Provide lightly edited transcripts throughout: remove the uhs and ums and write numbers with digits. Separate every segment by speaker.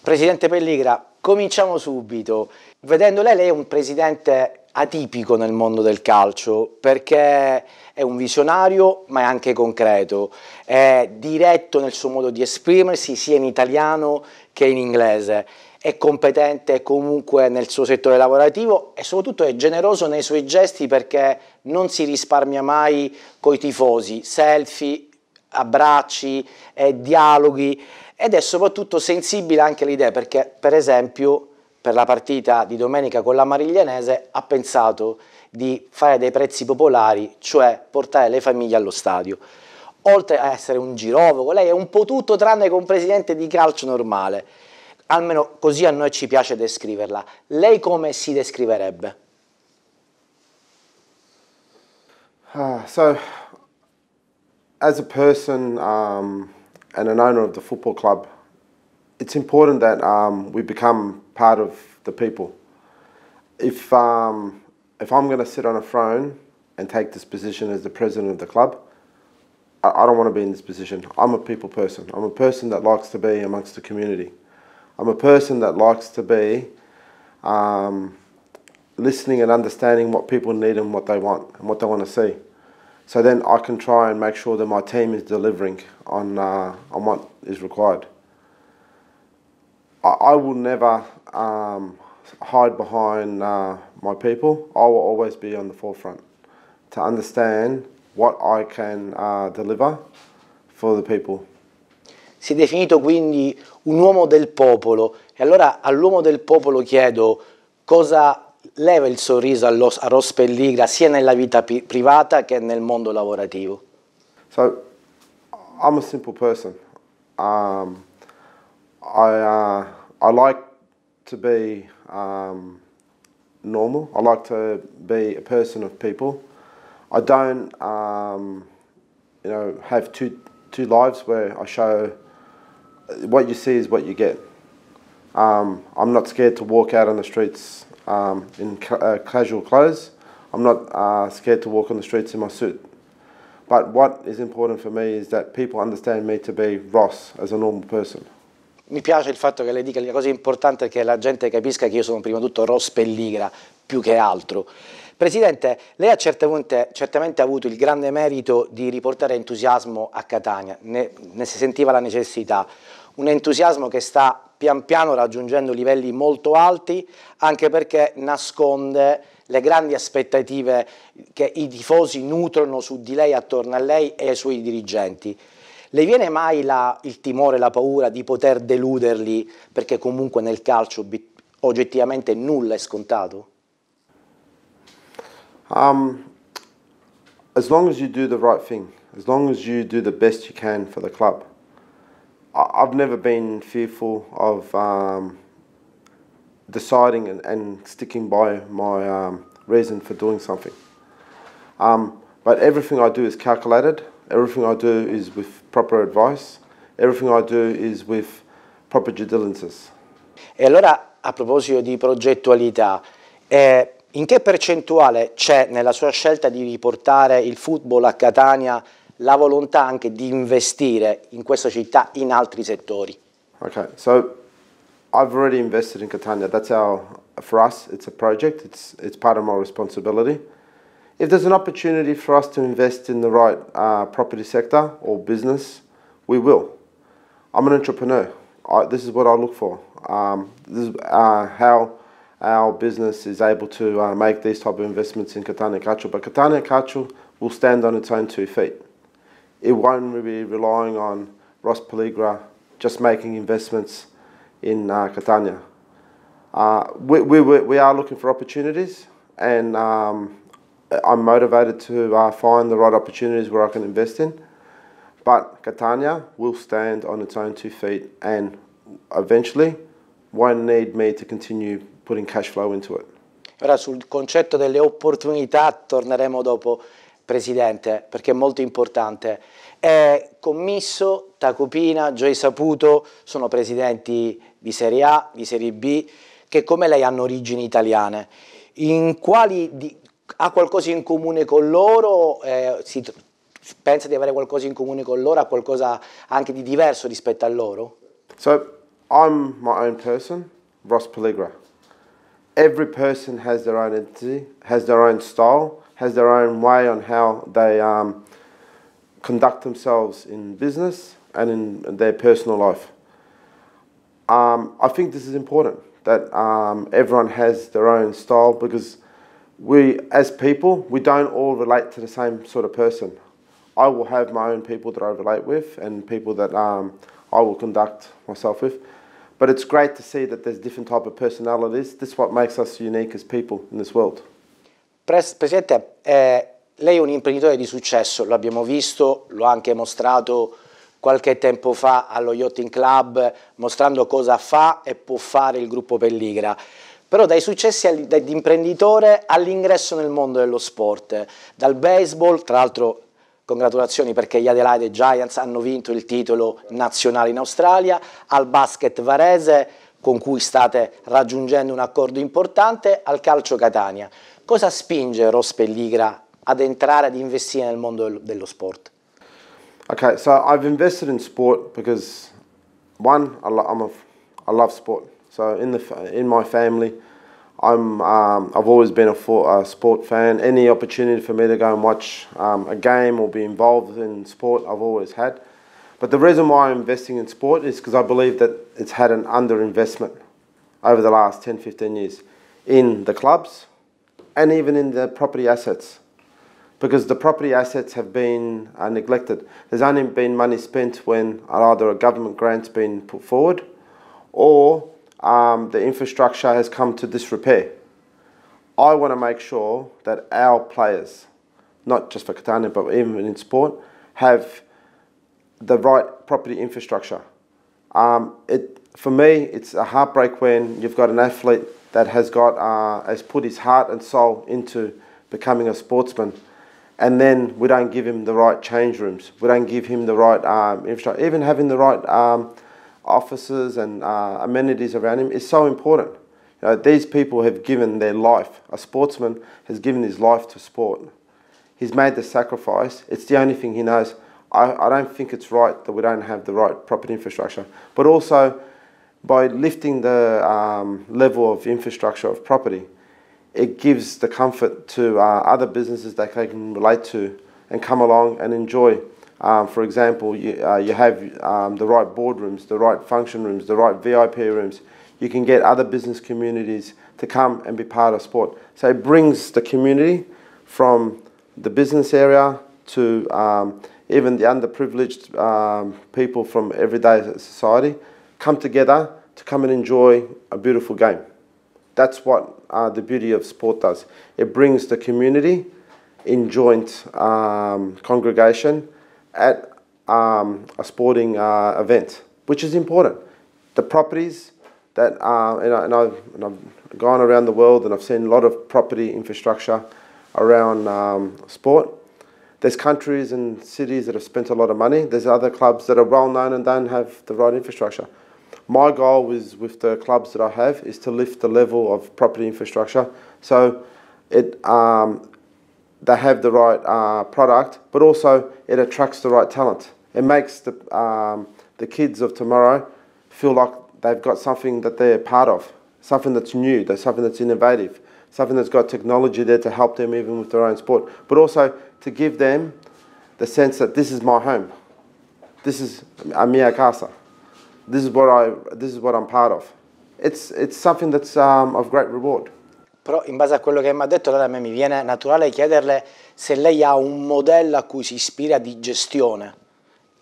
Speaker 1: Presidente Pelligra, cominciamo subito. Vedendo lei è un presidente atipico nel mondo del calcio perché è un visionario ma è anche concreto, è diretto nel suo modo di esprimersi sia in italiano che in inglese, è competente comunque nel suo settore lavorativo e soprattutto è generoso nei suoi gesti perché non si risparmia mai coi tifosi, selfie, abbracci, dialoghi. Ed è soprattutto sensibile anche alle idee perché, per esempio, per la partita di domenica con la Mariglianese ha pensato di fare dei prezzi popolari, cioè portare le famiglie allo stadio. Oltre a essere un girovago, lei è un po' tutto tranne che un presidente di calcio normale. Almeno così a noi ci piace descriverla. Lei come si descriverebbe?
Speaker 2: So, as a person and an owner of the football club, it's important that we become part of the people. If I'm going to sit on a throne and take this position as the president of the club, I don't want to be in this position. I'm a people person. I'm a person that likes to be amongst the community. I'm a person that likes to be listening and understanding what people need and what they want to see. So then I can try and make sure that my team is delivering on what is required. I will never hide behind my people. I will always be on the forefront to understand what I can deliver for the people.
Speaker 1: Si è definito quindi un uomo del popolo e allora all'uomo del popolo chiedo cosa leva il sorriso a Ross Pelligra sia nella vita privata che nel mondo lavorativo.
Speaker 2: So, I'm a simple person. I like to be normal. I like to be a person of people. I don't, have two lives where I show what you see is what you get. I'm not scared to walk out on the streets in casual clothes. I'm not scared to walk on the streets in my suit. But what is important for me is that people understand me to be Ross as a normal person.
Speaker 1: Mi piace il fatto che lei dica che la cosa importante è che la gente capisca che io sono prima di tutto Ross Pelligra, più che altro. Presidente, lei ha certamente avuto il grande merito di riportare entusiasmo a Catania, ne si sentiva la necessità, un entusiasmo che sta pian piano raggiungendo livelli molto alti, anche perché nasconde le grandi aspettative che i tifosi nutrono su di lei, attorno a lei e ai suoi dirigenti. Le viene mai il timore, la paura di poter deluderli, perché comunque nel calcio oggettivamente nulla è scontato?
Speaker 2: As long as you do the right thing, as long as you do the best you can for the club, I've never been fearful of deciding and sticking by my reason for doing something. But everything I do is calculated. Everything I do is with proper advice. Everything I do is with proper due diligence.
Speaker 1: E allora, a proposito di progettualità, in che percentuale c'è nella sua scelta di riportare il football a Catania la volontà anche di investire in questa città in altri settori?
Speaker 2: Okay, so I've already invested in Catania. For us, it's a project. It's part of my responsibility. If there's an opportunity for us to invest in the right property sector or business, we will. I'm an entrepreneur. This is what I look for. This is how our business is able to make these type of investments in Catania Calcio. But Catania Calcio will stand on its own 2 feet. It won't be relying on Ross Pelligra just making investments in Catania. We are looking for opportunities, and I'm motivated to find the right opportunities where I can invest in. But Catania will stand on its own 2 feet and eventually won't need me to continue putting cash flow into it.
Speaker 1: Ora sul concetto delle opportunità torneremo dopo, Presidente, perché è molto importante. Commisso, Tacopina, Gioia Saputo sono presidenti di Serie A, di Serie B, che come lei hanno origini italiane. Ha qualcosa in comune con loro? Pensa di avere qualcosa in comune con loro? Ha qualcosa anche di diverso rispetto a loro?
Speaker 2: So I'm my own person, Ross Pelligra. Every person has their own identity, has their own style, has their own way on how they conduct themselves in business and in their personal life. I think this is important, that everyone has their own style, because we, as people, we don't all relate to the same sort of person. I will have my own people that I relate with and people that I will conduct myself with. But it's great to see that there's different type of personalities. This is what makes us unique as people in this world.
Speaker 1: Presidente, lei è un imprenditore di successo, lo abbiamo visto, lo ha anche mostrato qualche tempo fa allo Yachting Club, mostrando cosa fa e può fare il gruppo Pelligra. Però dai successi di imprenditore all'ingresso nel mondo dello sport, dal baseball, tra l'altro congratulazioni perché gli Adelaide Giants hanno vinto il titolo nazionale in Australia, al basket varese con cui state raggiungendo un accordo importante, al calcio Catania. Cosa spinge Ross Pelligra ad entrare, ad investire nel mondo dello sport?
Speaker 2: Okay, so I've invested in sport because, one, I love sport. So in my family, I've always been a sport fan. Any opportunity for me to go and watch a game or be involved in sport, I've always had. But the reason why I'm investing in sport is because I believe that it's had an underinvestment over the last 10, 15 years in the clubs and even in the property assets. Because the property assets have been neglected. There's only been money spent when either a government grant's been put forward or the infrastructure has come to disrepair. I want to make sure that our players, not just for Catania but even in sport, have the right property infrastructure. For me, it's a heartbreak when you've got an athlete that has put his heart and soul into becoming a sportsman, and then we don't give him the right change rooms. We don't give him the right infrastructure. Even having the right offices and amenities around him is so important. You know, these people have given their life. A sportsman has given his life to sport. He's made the sacrifice. It's the only thing he knows. I don't think it's right that we don't have the right property infrastructure. But also, by lifting the level of infrastructure of property, it gives the comfort to other businesses that they can relate to and come along and enjoy. For example, you have the right boardrooms, the right function rooms, the right VIP rooms. You can get other business communities to come and be part of sport. So it brings the community from the business area to even the underprivileged people from everyday society come together to come and enjoy a beautiful game. That's what the beauty of sport does. It brings the community in joint congregation at a sporting event, which is important. The properties that, and I've gone around the world and I've seen a lot of property infrastructure around sport. There's countries and cities that have spent a lot of money. There's other clubs that are well known and don't have the right infrastructure. My goal is, with the clubs that I have, is to lift the level of property infrastructure so they have the right product, but also it attracts the right talent. It makes the kids of tomorrow feel like they've got something that they're part of, something that's new, something that's innovative, something that's got technology there to help them even with their own sport, but also to give them the sense that this is my home, this is a mia casa. This is what I'm part of. It's something that's of great reward.
Speaker 1: Però in base a quello che mi ha detto, allora a me mi viene naturale chiederle se lei ha un modello a cui si ispira di gestione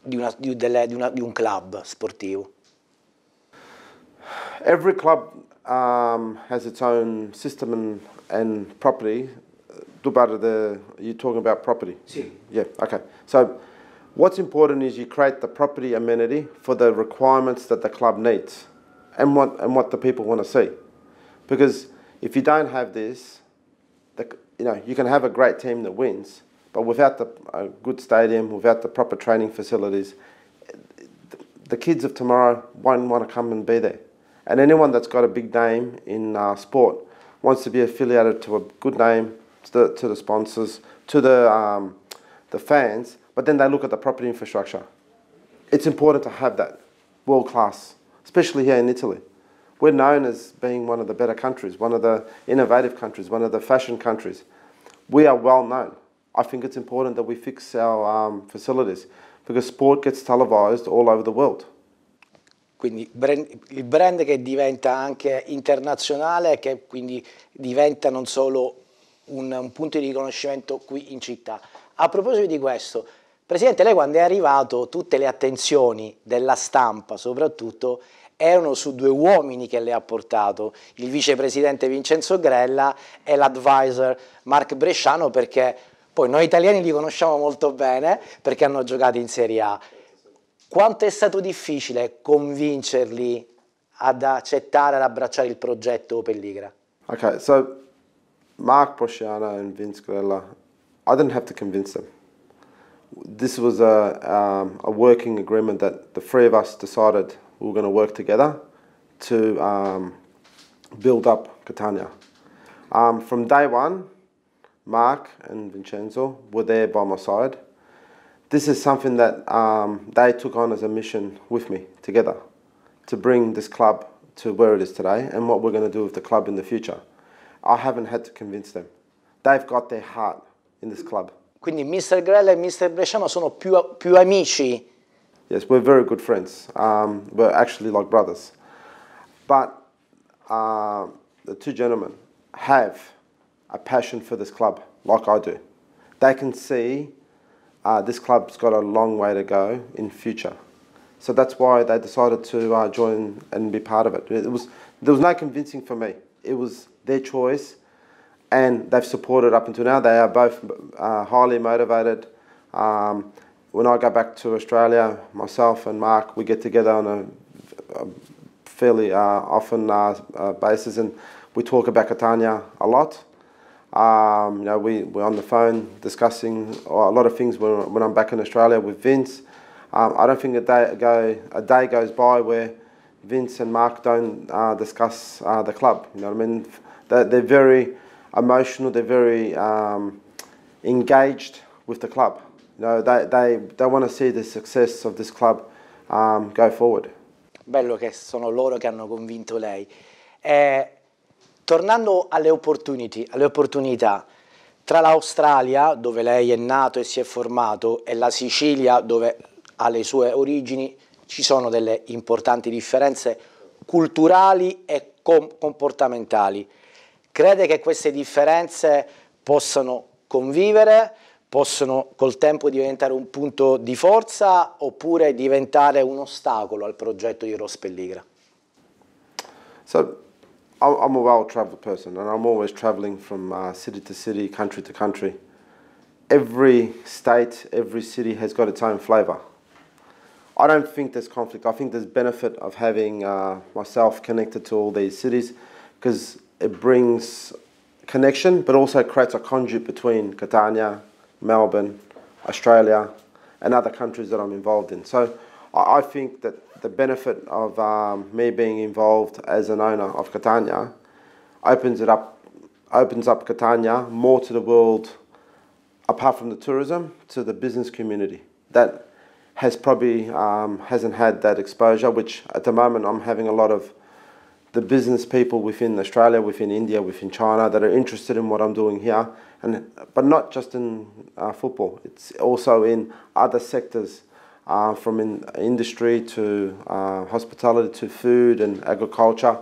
Speaker 1: di un club sportivo.
Speaker 2: Every club has its own system and property. You're talking about property?
Speaker 1: Sì.
Speaker 2: Yeah, okay. So what's important is you create the property amenity for the requirements that the club needs and what the people want to see. Because if you don't have this, you can have a great team that wins, but without a good stadium, without the proper training facilities, the kids of tomorrow won't want to come and be there. And anyone that's got a big name in sport wants to be affiliated to a good name, to the sponsors, to the fans, but then they look at the property infrastructure. It's important to have that world-class especially here in Italy. We're known as being one of the better countries, one of the innovative countries, one of the fashion countries. We are well known. I think it's important that we fix our facilities because sport gets televised all over the world.
Speaker 1: Quindi il brand che diventa anche internazionale, che quindi diventa non solo un punto di riconoscimento qui in città. A proposito di questo, Presidente, lei quando è arrivato tutte le attenzioni della stampa soprattutto erano su due uomini che lei ha portato, il vicepresidente Vincenzo Grella e l'advisor Marc Bresciano, perché poi noi italiani li conosciamo molto bene perché hanno giocato in Serie A. Quanto è stato difficile convincerli ad accettare, ad abbracciare il progetto Pelligra?
Speaker 2: Okay, so Marc Bresciano and Vince Grella, I didn't have to convince them. This was a working agreement that the three of us decided we were going to work together to build up Catania. From day one, Marc and Vincenzo were there by my side. This is something that they took on as a mission with me together to bring this club to where it is today and what we're going to do with the club in the future. I haven't had to convince them. They've got their heart in this club.
Speaker 1: Quindi Mr. Grella e Mr. Bresciano sono più amici?
Speaker 2: Yes, we're very good friends. We're actually like brothers. But the two gentlemen have a passion for this club, like I do. They can see this club's got a long way to go in future. So that's why they decided to join and be part of it. There was no convincing for me. It was their choice, and they've supported up until now. They are both highly motivated. When I go back to Australia, myself and Marc, we get together on a fairly often basis, and we talk about Catania a lot. You know, we're on the phone discussing a lot of things when I'm back in Australia with Vince. I don't think a day goes by where Vince and Marc don't discuss the club. You know what I mean? They're very emotional. They're very engaged with the club. You know, they want to see the success of this club go forward.
Speaker 1: Bello che sono loro che hanno convinto lei. Tornando alle opportunità, tra l'Australia, dove lei è nato e si è formato, e la Sicilia, dove ha le sue origini, ci sono delle importanti differenze culturali e comportamentali. Crede che queste differenze possano convivere, possono col tempo diventare un punto di forza oppure diventare un ostacolo al progetto di Ross Pelligra?
Speaker 2: So, I'm a well-travelled person and I'm always travelling from city to city, country to country. Every state, every city has got its own flavour. I don't think there's conflict. I think there's benefit of having myself connected to all these cities because it brings connection but also creates a conduit between Catania, Melbourne, Australia and other countries that I'm involved in. So I think that the benefit of me being involved as an owner of Catania opens up Catania more to the world, apart from the tourism, to the business community that has probably hasn't had that exposure, which at the moment I'm having a lot of the business people within Australia, within India, within China that are interested in what I'm doing here, but not just in football. It's also in other sectors, from industry to hospitality to food and agriculture,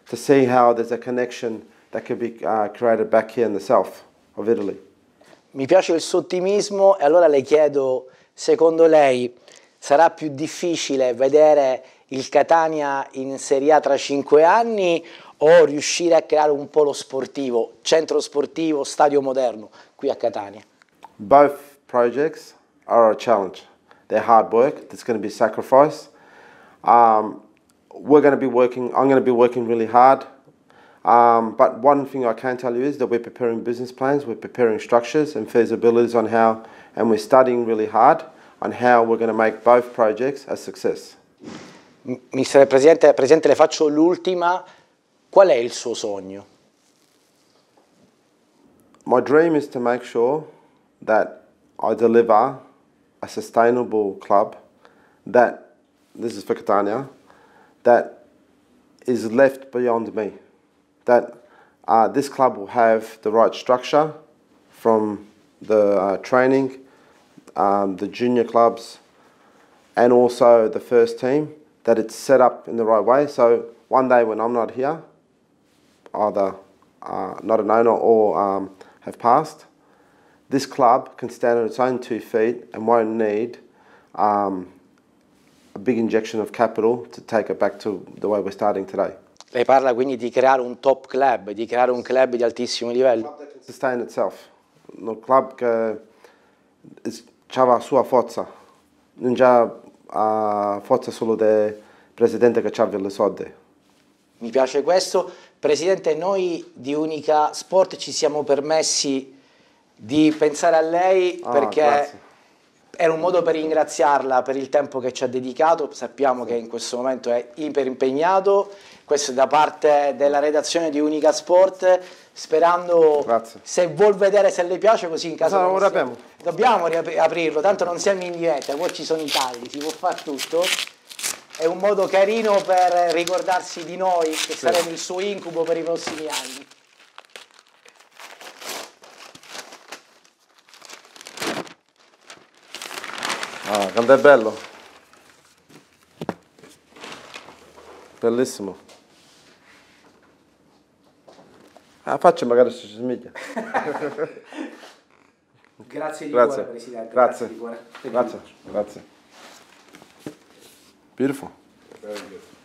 Speaker 2: to see how there's a connection that could be created back here in the south of Italy.
Speaker 1: Mi piace il suo ottimismo e allora le chiedo, secondo lei sarà più difficile vedere il Catania in Serie A tra 5 anni o riuscire a creare un polo sportivo, centro sportivo, stadio moderno qui a Catania?
Speaker 2: Both projects are a challenge. They're hard work. There's going to be sacrifice. I'm going to be working really hard. But one thing I can tell you is that we're preparing business plans, we're preparing structures and feasibilities on how, and we're studying really hard on how we're going to make both projects a success.
Speaker 1: Mister Presidente, le faccio l'ultima. Qual è il suo sogno?
Speaker 2: My dream is to make sure that I deliver a sustainable club that, this is for Catania, that is left beyond me. That this club will have the right structure from the training, the junior clubs, and also the first team, that it's set up in the right way. So one day when I'm not here, either not an owner or have passed, this club can stand on its own 2 feet and won't need a big injection of capital to take it back to the way we're starting today.
Speaker 1: Lei parla quindi di creare un top club, di creare un club di altissimo livello.
Speaker 2: Un club that can sustain itself. Un club che ha la sua forza, non già forza solo del presidente che ha le soldi.
Speaker 1: Mi piace questo. Presidente, noi di Unica Sport ci siamo permessi di pensare a lei perché
Speaker 2: grazie.
Speaker 1: era un modo per ringraziarla per il tempo che ci ha dedicato. Sappiamo che in questo momento è iper impegnato. Questo è da parte della redazione di Unica Sport, sperando,
Speaker 2: grazie,
Speaker 1: se vuol vedere se le piace, così in caso
Speaker 2: dobbiamo
Speaker 1: riaprirlo, tanto non siamo in diretta, poi ci sono i tagli, si può fare tutto. È un modo carino per ricordarsi di noi, che saremo il suo incubo per i prossimi anni.
Speaker 2: Quanto è bello, bellissimo. Faccio magari si somiglia.
Speaker 1: Grazie di cuore, Presidente.
Speaker 2: Grazie.
Speaker 1: Grazie di cuore.
Speaker 2: Grazie. Beautiful. Very good.